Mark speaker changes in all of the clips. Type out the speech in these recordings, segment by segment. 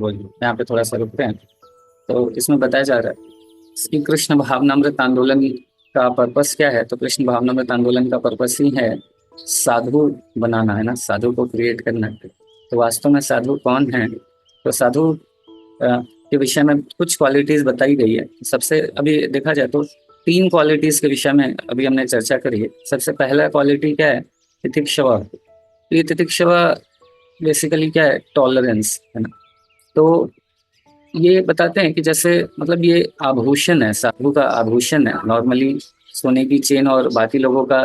Speaker 1: बोलिए, यहाँ पे थोड़ा सा रुकते हैं। तो इसमें बताया जा रहा है कि कृष्ण भावनामृत आंदोलन का पर्पस क्या है। तो कृष्ण भावनामृत आंदोलन का पर्पस ही है साधु बनाना, है ना, साधु को क्रिएट करना है। तो वास्तव में साधु कौन है? तो साधु के विषय में कुछ क्वालिटीज बताई गई है। सबसे अभी देखा जाए तो तीन क्वालिटीज के विषय में अभी हमने चर्चा करी है। सबसे पहला क्वालिटी क्या है? तितिक्षवा। ये तितिक्षवा बेसिकली क्या है? टॉलरेंस, है ना। तो ये बताते हैं कि जैसे मतलब ये आभूषण है, साधु का आभूषण है। नॉर्मली सोने की चेन और बाकी लोगों का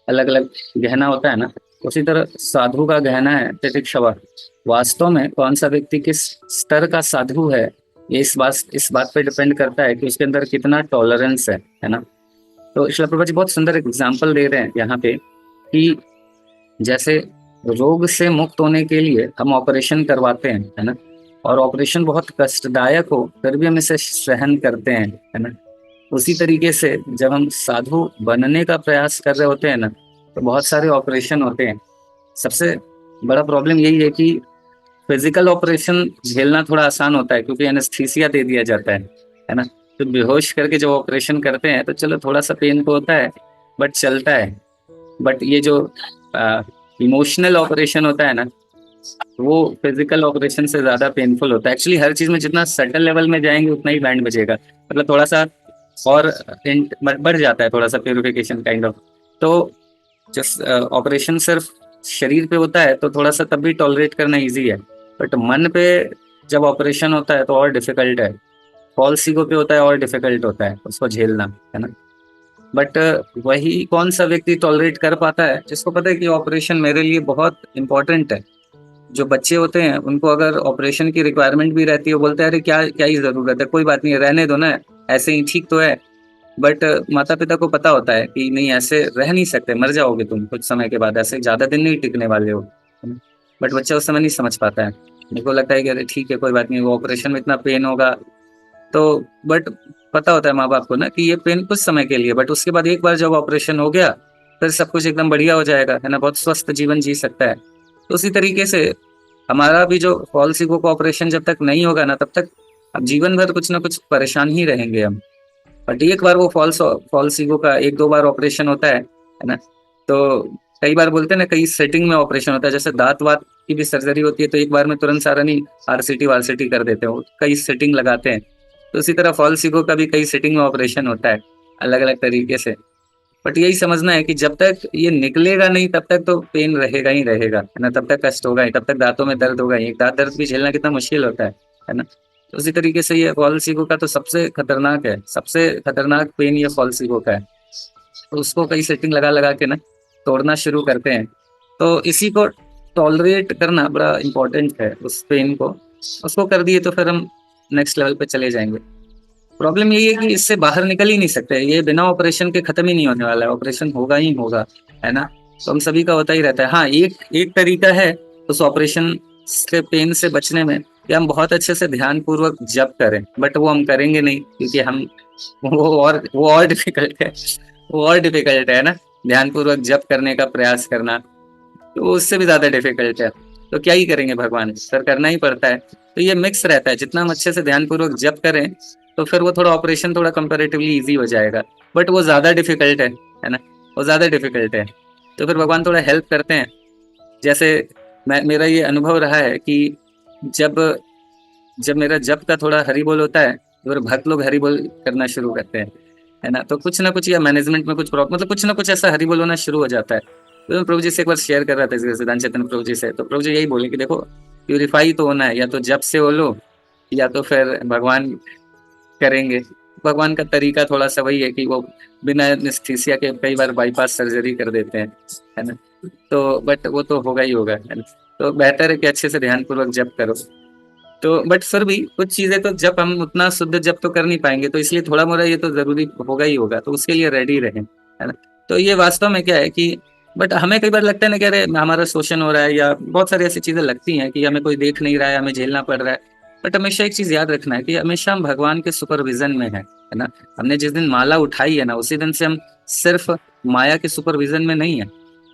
Speaker 1: अलग अलग गहना होता है ना, उसी तरह साधु का गहना है तितिक्षवा। वास्तव में कौन सा व्यक्ति किस स्तर का साधु है, ये इस बात पे डिपेंड करता है कि उसके अंदर कितना टॉलरेंस है ना। तो श्रील प्रभुपाद जी बहुत सुंदर एग्जाम्पल दे रहे हैं यहाँ पे कि जैसे रोग से मुक्त होने के लिए हम ऑपरेशन करवाते हैं, है ना, और ऑपरेशन बहुत कष्टदायक हो फिर भी हम इसे सहन करते हैं, है ना। उसी तरीके से जब हम साधु बनने का प्रयास कर रहे होते हैं ना, तो बहुत सारे ऑपरेशन होते हैं। सबसे बड़ा प्रॉब्लम यही है कि फिजिकल ऑपरेशन झेलना थोड़ा आसान होता है क्योंकि एनेस्थीसिया दे दिया जाता है ना। तो बेहोश करके जब ऑपरेशन करते हैं तो चलो थोड़ा सा पेन तो होता है बट चलता है। बट ये जो इमोशनल ऑपरेशन होता है ना, वो फिजिकल ऑपरेशन से ज्यादा पेनफुल होता है। एक्चुअली हर चीज में जितना सटल लेवल में जाएंगे उतना ही बैंड बजेगा, मतलब थोड़ा सा और बढ़ जाता है थोड़ा सा प्योरिफिकेशन काइंड ऑफ। तो जस्ट ऑपरेशन सिर्फ शरीर पे होता है तो थोड़ा सा तब भी टॉलरेट करना इजी है, बट मन पे जब ऑपरेशन होता है तो और डिफिकल्ट है। फॉल्स ईगो पे होता है और डिफिकल्ट होता है उसको झेलना, है ना। बट वही कौन सा व्यक्ति टॉलरेट कर पाता है जिसको पता है कि ऑपरेशन मेरे लिए बहुत इंपॉर्टेंट है। जो बच्चे होते हैं उनको अगर ऑपरेशन की रिक्वायरमेंट भी रहती है, बोलते हैं अरे क्या क्या ही जरूरत है, कोई बात नहीं रहने दो ना, ऐसे ही ठीक तो है। बट माता पिता को पता होता है कि नहीं ऐसे रह नहीं सकते, मर जाओगे तुम कुछ समय के बाद, ऐसे ज्यादा दिन नहीं टिकने वाले हो। बट बच्चा उस समय नहीं समझ पाता है, मेरे को लगता है कि अरे ठीक है कोई बात नहीं, वो ऑपरेशन में इतना पेन होगा तो। बट पता होता है माँ बाप को ना कि ये पेन कुछ समय के लिए, बट उसके बाद एक बार जब ऑपरेशन हो गया फिर सब कुछ एकदम बढ़िया हो जाएगा, है ना, बहुत स्वस्थ जीवन जी सकता है। तो उसी तरीके से हमारा भी जो फॉल्स ईगो का ऑपरेशन जब तक नहीं होगा ना, तब तक अब जीवन भर कुछ ना कुछ परेशान ही रहेंगे हम। बट एक बार वो फॉल्स फॉल्स ईगो का एक दो बार ऑपरेशन होता है ना। तो कई बार बोलते हैं ना कई सेटिंग में ऑपरेशन होता है, जैसे दांत वात की भी सर्जरी होती है तो एक बार में तुरंत सारा नहीं आरसीटी वारसीटी कर देते हो, कई सेटिंग लगाते हैं। तो इसी तरह फॉल्स ईगो का भी कई सेटिंग में ऑपरेशन होता है अलग अलग तरीके से। बट यही समझना है कि जब तक ये निकलेगा नहीं तब तक तो पेन रहेगा ही रहेगा, है ना, तब तक कष्ट होगा ही, तब तक दांतों में दर्द होगा ही। दांत दर्द भी झेलना कितना मुश्किल होता है ना। तो उसी तरीके से ये फॉल्स ईगो का तो सबसे खतरनाक है, सबसे खतरनाक पेन ये फॉल्स ईगो का है। तो उसको कई सेटिंग लगा लगा के ना तोड़ना शुरू करते हैं। तो इसी को टॉलरेट करना बड़ा इंपॉर्टेंट है, उस पेन को उसको कर दिए तो फिर हम नेक्स्ट लेवल पे चले जाएंगे। प्रॉब्लम यही है कि इससे बाहर निकल ही नहीं सकते, ये बिना ऑपरेशन के खत्म ही नहीं होने वाला है, ऑपरेशन होगा ही होगा, है ना। तो हम सभी का होता ही रहता है। हाँ एक एक तरीका है उस ऑपरेशन से पेन से बचने में कि हम बहुत अच्छे से ध्यान पूर्वक जप करें, बट वो हम करेंगे नहीं क्योंकि हम वो और डिफिकल्ट है, वो और डिफिकल्ट है ना। ध्यान पूर्वक जप करने का प्रयास करना तो उससे भी ज्यादा डिफिकल्ट है। तो क्या ही करेंगे भगवान, सर करना ही पड़ता है। तो ये मिक्स रहता है, जितना हम अच्छे से ध्यान पूर्वक जप करें तो फिर वो थोड़ा ऑपरेशन थोड़ा कंपैरेटिवली इजी हो जाएगा। बट वो ज्यादा डिफिकल्ट है ना, वो ज्यादा डिफिकल्ट है। तो फिर भगवान थोड़ा हेल्प करते हैं। जैसे मेरा ये अनुभव रहा है कि जब जब मेरा जप का थोड़ा हरि बोल होता है तो फिर भक्त लोग हरि बोल करना शुरू करते हैं, है ना। तो कुछ ना कुछ या मैनेजमेंट में कुछ प्रॉब्लम, मतलब कुछ ना कुछ ऐसा हरि बोल होना शुरू हो जाता है। तो मैं प्रभु जी से एक बार शेयर कर रहा था सिद्धांत चैतन्य प्रभु जी से, तो प्रभु जी यही बोले कि देखो प्यूरिफाई तो होना है, या तो जप से हो लो या तो फिर भगवान करेंगे। भगवान का तरीका थोड़ा सा वही है कि वो बिना एनेस्थीसिया के कई बार बाईपास सर्जरी कर देते हैं, है ना। तो बट वो तो होगा ही होगा, है ना। तो बेहतर है कि अच्छे से ध्यान पूर्वक जप करो। तो बट फिर भी कुछ चीजें तो जब हम उतना शुद्ध जप तो कर नहीं पाएंगे, तो इसलिए थोड़ा मोड़ा ये तो जरूरी होगा ही होगा, तो उसके लिए रेडी रहें, है ना। तो ये वास्तव में क्या है कि बट हमें कई बार लगता है ना कि अरे हमारा शोषण हो रहा है, या बहुत सारी ऐसी चीजें लगती हैं कि हमें कोई देख नहीं रहा है, हमें झेलना पड़ रहा है। बट हमेशा एक चीज याद रखना है कि हमेशा हम भगवान के सुपरविजन में है ना। हमने जिस दिन माला उठाई है ना उसी दिन से हम सिर्फ माया के सुपरविजन में नहीं है,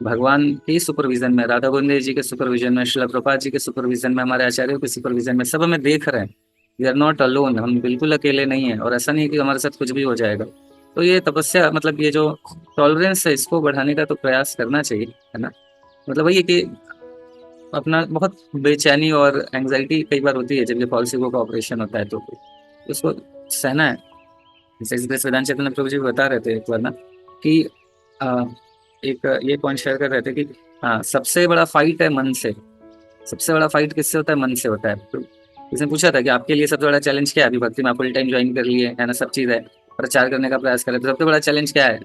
Speaker 1: भगवान के सुपरविजन में, राधा गोविंद जी के सुपरविजन में, श्रील प्रभुपाद जी के सुपरविजन में, हमारे आचार्यों के सुपरविजन में, सब हमें देख रहे हैं। वी आर नॉट अलोन, हम बिल्कुल अकेले नहीं है। और ऐसा नहीं है कि हमारे साथ कुछ भी हो जाएगा। तो ये तपस्या, मतलब ये जो टॉलरेंस है, इसको बढ़ाने का तो प्रयास करना चाहिए, है ना। मतलब वही है कि अपना बहुत बेचैनी और एंग्जाइटी कई बार होती है जब ये पॉलिसिबो का ऑपरेशन होता है, तो उसको सहना है। जैसे ग्रेस वेदांत चैतन्य प्रभु जी बता रहे थे एक बार ना कि आ, एक ये पॉइंट शेयर कर रहे थे कि हाँ, सबसे बड़ा फाइट है मन से। सबसे बड़ा फाइट किससे होता है? मन से होता है। तो किसी ने पूछा था कि आपके लिए सबसे बड़ा चैलेंज क्या है? अभी भक्ति में आप फुल टाइम ज्वाइन कर लिए है ना, सब चीज़ है, प्रचार करने का प्रयास करें, तो सबसे बड़ा चैलेंज क्या है?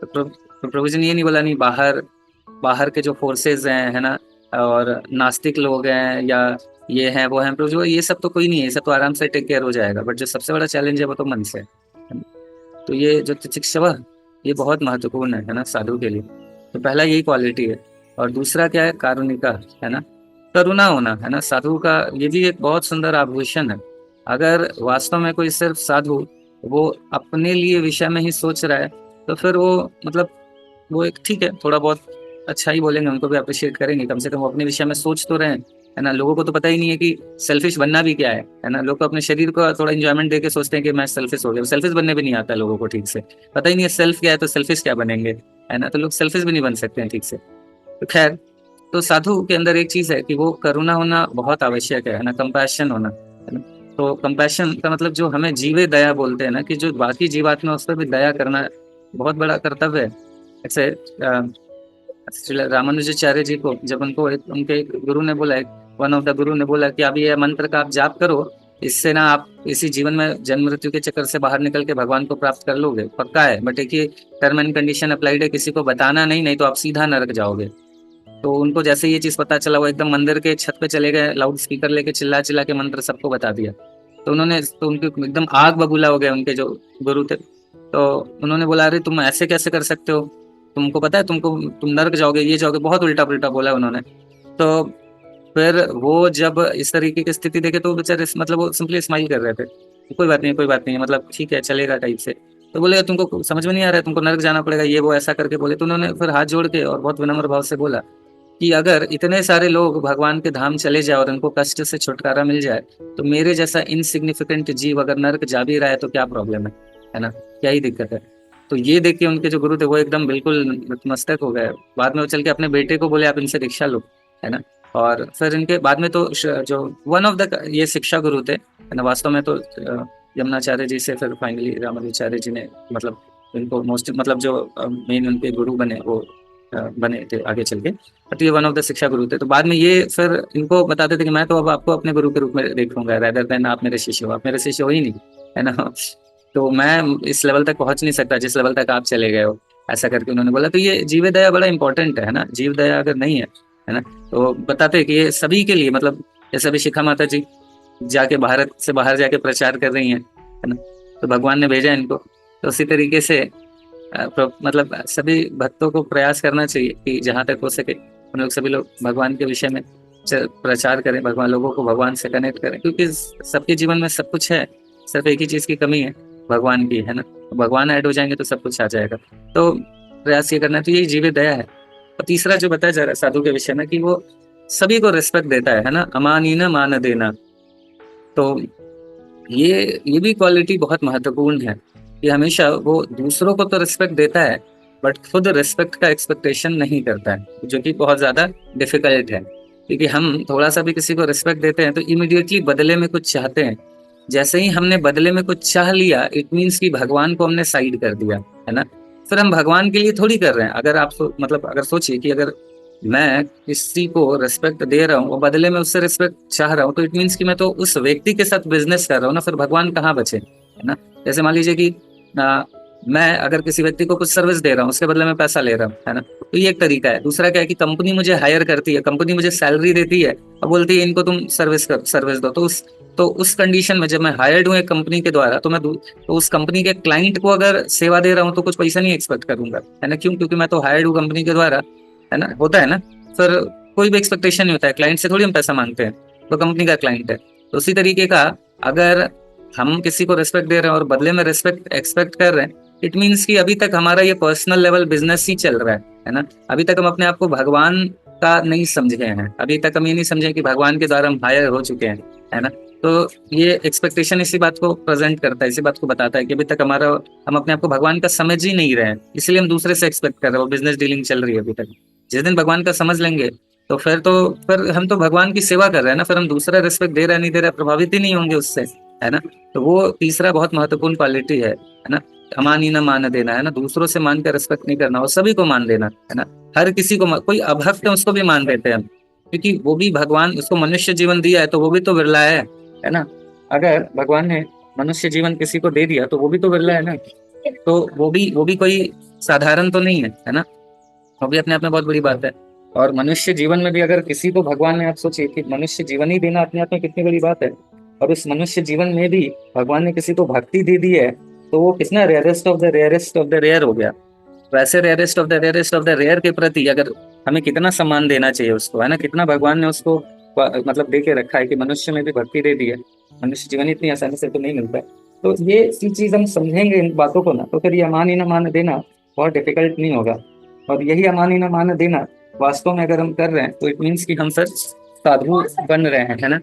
Speaker 1: तो प्रभु जी ने ये नहीं बोला, नहीं बाहर बाहर के जो फोर्सेज हैं, है ना, और नास्तिक लोग हैं, या ये हैं वो हैं, प्रभु जी ये सब तो कोई नहीं है, ये सब तो आराम से टेक केयर हो जाएगा। बट जो सबसे बड़ा चैलेंज है वो तो मन से है। तो ये जो तितिक्षव, ये बहुत महत्वपूर्ण है ना, साधु के लिए। तो पहला यही क्वालिटी है। और दूसरा क्या है? कारुणिका, है ना, करुणा होना, है ना। साधु का ये भी एक बहुत सुंदर आभूषण है। अगर वास्तव में कोई सिर्फ साधु वो अपने लिए विषय में ही सोच रहा है, तो फिर वो मतलब वो एक ठीक है, थोड़ा बहुत अच्छा ही बोलेंगे, उनको भी अप्रिशिएट करेंगे, कम से कम वो अपने विषय में सोच तो रहे हैं, है ना। लोगों को तो पता ही नहीं है कि सेल्फिश बनना भी क्या है ना। लोग तो अपने शरीर को थोड़ा इंजॉयमेंट देके सोचते हैं कि मैं सेल्फिश हो गया। सेल्फिश बनने भी नहीं आता लोगों को ठीक से, पता ही नहीं है सेल्फ क्या है, तो सेल्फिश क्या बनेंगे, है ना। तो लोग सेल्फिश भी नहीं बन सकते हैं ठीक से। तो खैर, तो साधु के अंदर एक चीज है कि वो करुणा होना बहुत आवश्यक है ना, कंपैशन होना, है ना। तो कंपैशन का मतलब जो हमें जीवे दया बोलते हैं ना, कि जो बाकी जीवात्मा उस पर भी दया करना बहुत बड़ा कर्तव्य है। ऐसे श्री रामानुजाचार्य जी को जब उनके एक गुरु ने बोला, वन ऑफ द गुरु ने बोला कि अभी ये मंत्र का आप जाप करो, इससे ना आप इसी जीवन में जन्म मृत्यु के चक्कर से बाहर निकल के भगवान को प्राप्त कर लोगे, पक्का है। बट एक ही टर्म एंड कंडीशन अप्लाइड है, किसी को बताना नहीं, नहीं तो आप सीधा नरक जाओगे। तो उनको जैसे ये चीज पता चला, वो एकदम मंदिर के छत पे चले गए, लाउड स्पीकर लेके चिल्ला चिल्ला के मंत्र सबको बता दिया। तो उनके एकदम आग बबूला हो गया, उनके जो गुरु थे। तो उन्होंने बोला, अरे तुम ऐसे कैसे कर सकते हो, तुमको पता है तुम नर्क जाओगे, ये जाओगे, बहुत उल्टा पुल्टा बोला उन्होंने। तो फिर वो जब इस तरीके की स्थिति देखे तो बेचारे मतलब वो सिंपली स्माइल कर रहे थे, कोई बात नहीं कोई बात नहीं, मतलब ठीक है चलेगा टाइप से। तो बोले तुमको समझ में नहीं आ रहा है, तुमको नर्क जाना पड़ेगा, ये वो ऐसा करके बोले। तो उन्होंने फिर हाथ जोड़ के और बहुत विनम्र भाव से बोला कि अगर इतने सारे लोग भगवान के धाम चले जाए और उनको कष्ट से छुटकारा मिल जाए, तो मेरे जैसा इनसिग्निफिकेंट जीव अगर नर्क जा भी रहा है तो क्या प्रॉब्लम है ना, क्या ही दिक्कत है। तो ये देख के उनके जो गुरु थे वो एकदम बिल्कुल नतमस्तक हो गए। बाद में वो चल के अपने बेटे को बोले आप इनसे दीक्षा लो, है ना। और फिर इनके बाद में तो जो वन ऑफ द ये शिक्षा गुरु थे, है ना, वास्तव में तो यमुनाचार्य जी से फिर फाइनली रामानुजाचार्य जी ने मतलब इनको मोस्ट मतलब जो मेन उनके गुरु बने, वो बने थे आगे चल के। बट ये वन ऑफ द शिक्षा गुरु थे। तो बाद में ये फिर इनको बताते थे कि मैं तो अब आपको अपने गुरु के रूप में देखूंगा, रेदर देन आप मेरे शिष्य हो। आप मेरे शिष्य हो ही नहीं, है ना। तो मैं इस लेवल तक पहुंच नहीं सकता जिस लेवल तक आप चले गए हो, ऐसा करके उन्होंने बोला। तो ये जीव दया बड़ा इंपॉर्टेंट है ना। जीव दया अगर नहीं है ना, तो बताते हैं कि ये सभी के लिए, मतलब जैसे अभी शिखा माता जी जाके भारत से बाहर जाके प्रचार कर रही हैं, है ना, तो भगवान ने भेजा इनको। तो उसी तरीके से मतलब सभी भक्तों को प्रयास करना चाहिए कि जहाँ तक हो सके हम लोग सभी लोग भगवान के विषय में प्रचार करें, भगवान लोगों को भगवान से कनेक्ट करें, क्योंकि सबके जीवन में सब कुछ है, सिर्फ एक ही चीज की कमी है, भगवान की, है ना। भगवान ऐड हो जाएंगे तो सब कुछ आ जाएगा। तो प्रयास ये करना है। तो यही जीव दया है। और तीसरा जो बताया जा रहा है साधु के विषय में कि वो सभी को रिस्पेक्ट देता है ना, अमानी न मान देना। तो ये भी क्वालिटी बहुत महत्वपूर्ण है कि हमेशा वो दूसरों को तो रिस्पेक्ट देता है, बट खुद रिस्पेक्ट का एक्सपेक्टेशन नहीं करता है, जो कि बहुत ज्यादा डिफिकल्ट है। क्योंकि हम थोड़ा सा भी किसी को रिस्पेक्ट देते हैं तो इमिडिएटली बदले में कुछ चाहते हैं। जैसे ही हमने बदले में कुछ चाह लिया, इट मीन्स कि भगवान को हमने साइड कर दिया, है ना। फिर हम भगवान के लिए थोड़ी कर रहे हैं। अगर आप मतलब अगर सोचिए कि अगर मैं किसी को रिस्पेक्ट दे रहा हूँ और बदले में उससे रिस्पेक्ट चाह रहा हूँ, तो इट मीन्स कि मैं तो उस व्यक्ति के साथ बिजनेस कर रहा हूँ ना। फिर भगवान कहाँ बचे, है ना। जैसे मान लीजिए कि मैं अगर किसी व्यक्ति को कुछ सर्विस दे रहा हूँ, उसके बदले में पैसा ले रहा हूँ, है ना, तो ये एक तरीका है। दूसरा क्या है कि कंपनी मुझे हायर करती है, कंपनी मुझे सैलरी देती है और बोलती है इनको तुम सर्विस दो। तो उस कंडीशन में जब मैं हायर्ड हूँ एक कंपनी के द्वारा, तो उस कंपनी के क्लाइंट को अगर सेवा दे रहा हूँ तो कुछ पैसा नहीं एक्सपेक्ट करूंगा, है ना। क्यों? क्योंकि मैं तो हायर्ड हूँ कंपनी के द्वारा, है ना, होता है ना। फिर कोई भी एक्सपेक्टेशन नहीं होता है, क्लाइंट से थोड़ी हम पैसा मांगते हैं, तो कंपनी का क्लाइंट है। तो उसी तरीके का अगर हम किसी को रिस्पेक्ट दे रहे हैं और बदले में रिस्पेक्ट एक्सपेक्ट कर रहे हैं, इट मीन्स कि अभी तक हमारा ये पर्सनल लेवल बिजनेस ही चल रहा है, है ना। अभी तक हम अपने आप को भगवान का नहीं समझे हैं, अभी तक हम ये नहीं समझे कि भगवान के द्वारा हम हायर हो चुके हैं, है ना। तो ये एक्सपेक्टेशन इसी बात को प्रेजेंट करता है, इसी बात को बताता है कि अभी तक हम अपने आप को भगवान का समझ ही नहीं रहे हैं, इसलिए हम दूसरे से एक्सपेक्ट कर रहे हैं। वो बिजनेस डीलिंग चल रही है अभी तक। जिस दिन भगवान का समझ लेंगे तो फिर हम तो भगवान की सेवा कर रहे हैं ना, फिर हम दूसरा रिस्पेक्ट दे रहे नहीं दे रहे प्रभावित ही नहीं होंगे उससे, है ना। तो वो तीसरा बहुत महत्वपूर्ण क्वालिटी है ना। अमानी न मान देना, है ना, दूसरों से मान कर रिस्पेक्ट नहीं करना और सभी को मान देना, है ना। हर किसी को कोई अभक्त है उसको भी मान देते हैं हम, क्योंकि वो भी भगवान, उसको मनुष्य जीवन दिया है तो वो भी तो बिरला है ना। अगर भगवान ने मनुष्य जीवन किसी को दे दिया तो वो भी तो बिरला है ना। तो वो भी कोई साधारण तो नहीं है ना। वो भी अपने आप में बहुत बड़ी बात है। और मनुष्य जीवन में भी अगर किसी को भगवान ने, आप सोचिए कि मनुष्य जीवन ही देना अपने आप में कितनी बड़ी बात है। और उस मनुष्य जीवन में भी भगवान ने किसी को भक्ति दे दी है, तो वो कितना rarest of the rarest of the rare हो गया। वैसे rarest of the rarest of the rare के प्रति अगर हमें कितना सम्मान देना चाहिए उसको, है ना। कितना भगवान ने उसको मतलब दे के रखा है कि मनुष्य में भी भक्ति दे दी है। मनुष्य जीवन इतनी आसानी से तो नहीं मिलता है। तो ये चीज हम समझेंगे इन बातों को ना, तो फिर ये अमान ही न मान देना बहुत डिफिकल्ट नहीं होगा। और यही अमान ही न मान देना वास्तव में अगर हम कर रहे हैं तो इट मीन्स कि हम फिर साधु बन रहे हैं, है ना।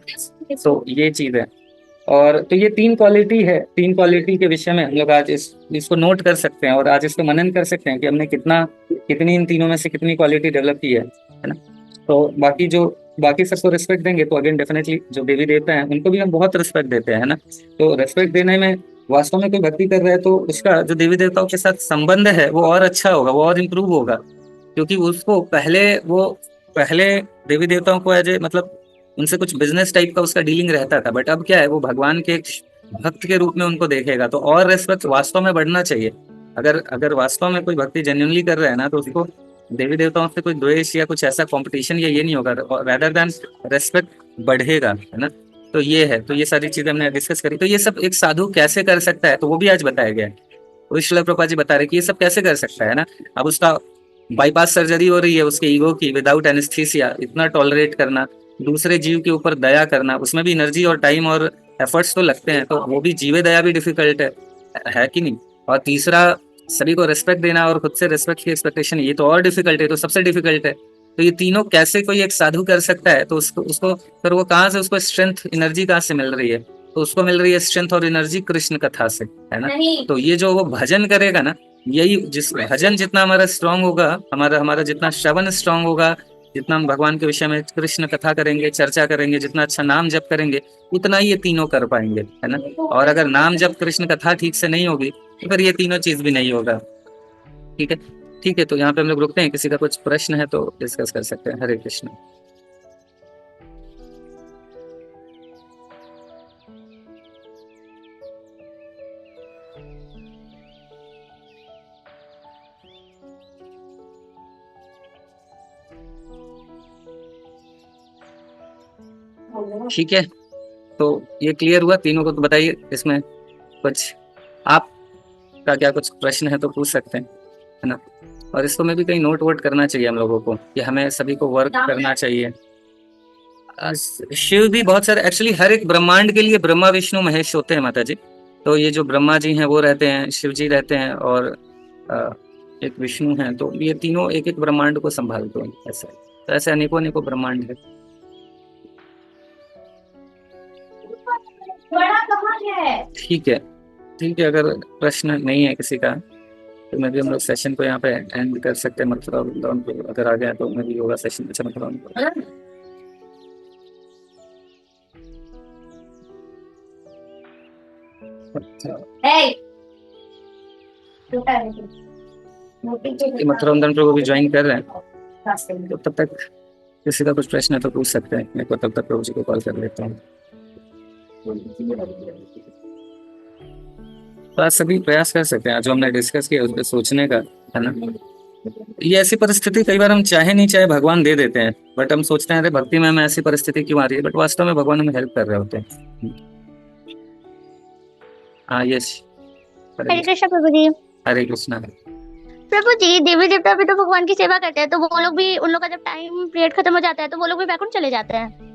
Speaker 1: तो ये चीज है। और तो ये तीन क्वालिटी है, तीन क्वालिटी के विषय में हम लोग आज इसको नोट कर सकते हैं और आज इसको मनन कर सकते हैं कि हमने कितनी इन तीनों में से कितनी क्वालिटी डेवलप की है ना। तो बाकी सबको रिस्पेक्ट देंगे तो अगेन डेफिनेटली जो देवी देवता हैं उनको भी हम बहुत रिस्पेक्ट देते हैं, है ना। तो रिस्पेक्ट देने में वास्तव में कोई भक्ति कर रहा है तो उसका जो देवी देवताओं के साथ संबंध है वो और अच्छा होगा, वो और इम्प्रूव होगा। क्योंकि उसको पहले देवी देवताओं को एज ए मतलब उनसे कुछ बिजनेस टाइप का उसका डीलिंग रहता था, बट अब क्या है, वो भगवान के एक भक्त के रूप में उनको देखेगा, तो और रेस्पेक्ट वास्तव में बढ़ना चाहिए। अगर अगर वास्तव में कोई भक्ति जेन्युइनली कर रहा है ना, तो उसको देवी देवताओं से कोई द्वेष या कुछ ऐसा कंपटीशन या ये नहीं होगा, रेदर देन रेस्पेक्ट बढ़ेगा, है ना। तो ये है, तो ये सारी चीजें हमने डिस्कस करी। तो ये सब एक साधु कैसे कर सकता है, तो वो भी आज बताया गया है। तो श्रील प्रभुपाद जी बता रहे कि ये सब कैसे कर सकता है ना। अब उसका बाईपास सर्जरी हो रही है उसके ईगो की, विदाउट एनेस्थीसिया, इतना टॉलरेट करना, दूसरे जीव के ऊपर दया करना, उसमें भी एनर्जी और टाइम और एफर्ट्स तो लगते हैं, तो वो भी जीवे दया भी डिफिकल्ट है कि नहीं। और तीसरा, सभी को रिस्पेक्ट देना और खुद से रिस्पेक्ट की एक्सपेक्टेशन, ये तो और डिफिकल्ट है, तो सबसे डिफिकल्ट है। तो ये तीनों कैसे कोई एक साधु कर सकता है, तो उसको उसको फिर वो कहाँ से, उसको स्ट्रेंथ एनर्जी कहाँ से मिल रही है, तो उसको मिल रही है स्ट्रेंथ और एनर्जी कृष्ण कथा से, है ना। तो ये जो वो भजन करेगा ना, यही जिस भजन जितना हमारा स्ट्रांग होगा, हमारा हमारा जितना श्रवण स्ट्रांग होगा, जितना हम भगवान के विषय में कृष्ण कथा करेंगे, चर्चा करेंगे, जितना अच्छा नाम जप करेंगे, उतना ही ये तीनों कर पाएंगे, है ना। और अगर नाम जप कृष्ण कथा ठीक से नहीं होगी तो फिर ये तीनों चीज भी नहीं होगा। ठीक है, ठीक है। तो यहाँ पे हम लोग रुकते हैं, किसी का कुछ प्रश्न है तो डिस्कस कर सकते हैं। हरे कृष्ण। ठीक है, तो ये क्लियर हुआ तीनों को। तो बताइए इसमें कुछ आपका क्या कुछ प्रश्न है तो पूछ सकते हैं, है ना। और इसको में भी कहीं नोट वोट करना चाहिए हम लोगों को कि हमें सभी को वर्क करना चाहिए। शिव भी बहुत सारे, एक्चुअली हर एक ब्रह्मांड के लिए ब्रह्मा विष्णु महेश होते हैं माता जी। तो ये जो ब्रह्मा जी हैं वो रहते हैं, शिव जी रहते हैं, और एक विष्णु हैं, तो ये तीनों एक एक ब्रह्मांड को संभालते हैं। ऐसे तो ऐसे अनेकों अनेकों ब्रह्मांड है। ठीक है, ठीक है। अगर प्रश्न नहीं है किसी का तो मैं भी, हम लोग सेशन को यहाँ पे एंड कर सकते हैं। मतलब अगर आ गया तो मैं भी योगा सेशन अच्छा मतलब मथुरा प्रभु भी ज्वाइन कर रहे हैं, तो तब तक किसी का कुछ प्रश्न है तो पूछ सकते हैं। मैं को तब तक प्रभु जी को कॉल कर लेता हूँ। तो आज सभी प्रयास कर सकते हैं, जो हमने डिस्कस किया उस पर सोचने का, है ना। ये ऐसी परिस्थिति कई बार हम चाहे नहीं चाहे भगवान दे देते हैं, बट हम सोचते हैं अरे भक्ति में हमें ऐसी परिस्थिति क्यों आ रही है, बट वास्तव में भगवान हमें हेल्प कर रहे होते हैं। हाँ, यस।
Speaker 2: हरे कृष्ण प्रभु जी।
Speaker 1: हरे कृष्णा।
Speaker 2: प्रभु जी, देवी देवता भी तो भगवान की सेवा करते हैं, तो वो लोग भी, उन लोग का जब टाइम पीरियड खत्म हो जाता है तो वो लोग भी बैकुंठ चले जाते हैं।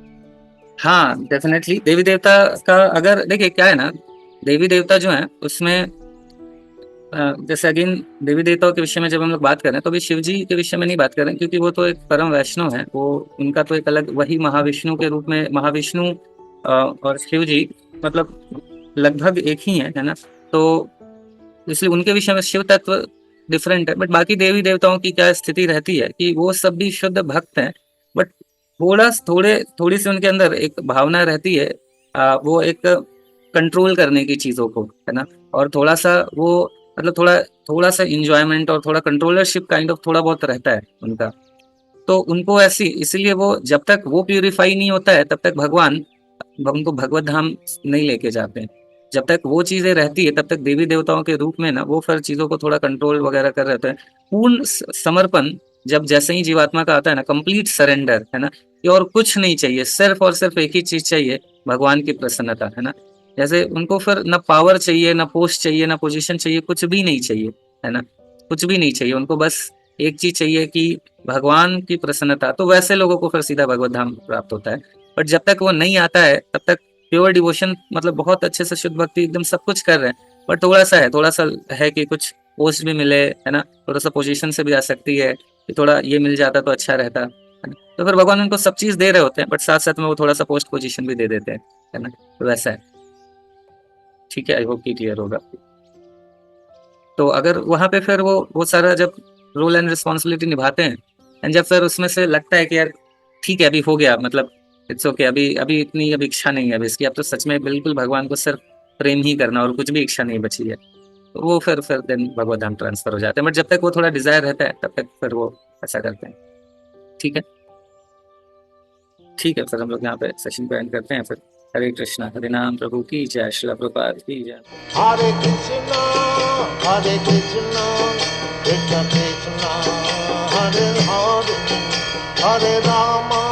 Speaker 1: हाँ, डेफिनेटली देवी देवता का, अगर देखिए क्या है ना, देवी देवता जो है उसमें जैसे अगेन देवी देवताओं के विषय में जब हम लोग बात करें तो अभी शिव जी के विषय में नहीं बात करें, क्योंकि वो तो एक परम वैष्णव है, वो उनका तो एक अलग वही महाविष्णु के रूप में, महाविष्णु और शिव जी मतलब लगभग एक ही है ना। तो इसलिए उनके विषय में शिव तत्व डिफरेंट है। बट बाकी देवी देवताओं की क्या स्थिति रहती है कि वो सब भी शुद्ध भक्त हैं, बट थोड़ी सी उनके अंदर एक भावना रहती है, वो एक कंट्रोल करने की चीजों को, है ना। और थोड़ा सा वो मतलब थोड़ा सा इंजॉयमेंट और थोड़ा कंट्रोलरशिप काइंड ऑफ थोड़ा बहुत रहता है उनका। तो उनको ऐसी, इसीलिए वो जब तक वो प्यूरिफाई नहीं होता है तब तक भगवान उनको भगवत धाम नहीं लेके जाते हैं। जब तक वो चीजें रहती है तब तक देवी देवताओं के रूप में ना वो फिर चीजों को थोड़ा कंट्रोल वगैरह कर रहते हैं। पूर्ण समर्पण जब जैसे ही जीवात्मा का आता है ना, कंप्लीट सरेंडर, है ना, कि और कुछ नहीं चाहिए, सिर्फ और सिर्फ एक ही चीज चाहिए, भगवान की प्रसन्नता, है ना। जैसे उनको फिर ना पावर चाहिए, ना पोस्ट चाहिए, ना पोजीशन चाहिए, कुछ भी नहीं चाहिए, है ना, कुछ भी नहीं चाहिए उनको, बस एक चीज चाहिए कि भगवान की प्रसन्नता। तो वैसे लोगों को फिर सीधा भगवत धाम प्राप्त होता है। बट जब तक वो नहीं आता है तब तक प्योर डिवोशन मतलब बहुत अच्छे से शुद्ध भक्ति एकदम सब कुछ कर रहे हैं, बट थोड़ा सा है कि कुछ पोस्ट भी मिले, है ना, थोड़ा सा पोजीशन से भी आ सकती है कि थोड़ा ये मिल जाता तो अच्छा रहता, है ना। तो फिर भगवान उनको सब चीज दे रहे होते हैं, बट साथ साथ में वो थोड़ा सा पोस्ट पोजीशन भी दे देते हैं, है ना। तो वैसा है। ठीक है, आई होप कि क्लियर होगा। तो अगर वहां पे फिर वो सारा जब रोल एंड रिस्पॉन्सिबिलिटी निभाते हैं, एंड जब फिर उसमें से लगता है कि यार ठीक है अभी हो गया, मतलब इट्स ओके, अभी अभी इतनी अब इच्छा नहीं है अभी इसकी, अब तो सच में बिल्कुल भगवान को सिर्फ प्रेम ही करना और कुछ भी इच्छा नहीं बची है, तो वो फिर देन भगवत धाम ट्रांसफर हो जाते हैं। बट जब तक वो थोड़ा डिजायर रहता है तब तक फिर वो ऐसा करते हैं। ठीक है, ठीक है, फिर हम लोग यहाँ पे सेशन को एंड करते हैं फिर। हरे कृष्णा, हरे नाम प्रभु की जय, श्रील प्रभुपाद की जय।
Speaker 3: Hare Krishna, Hare Krishna, Krishna Krishna, Hare Hare, Hare Rama,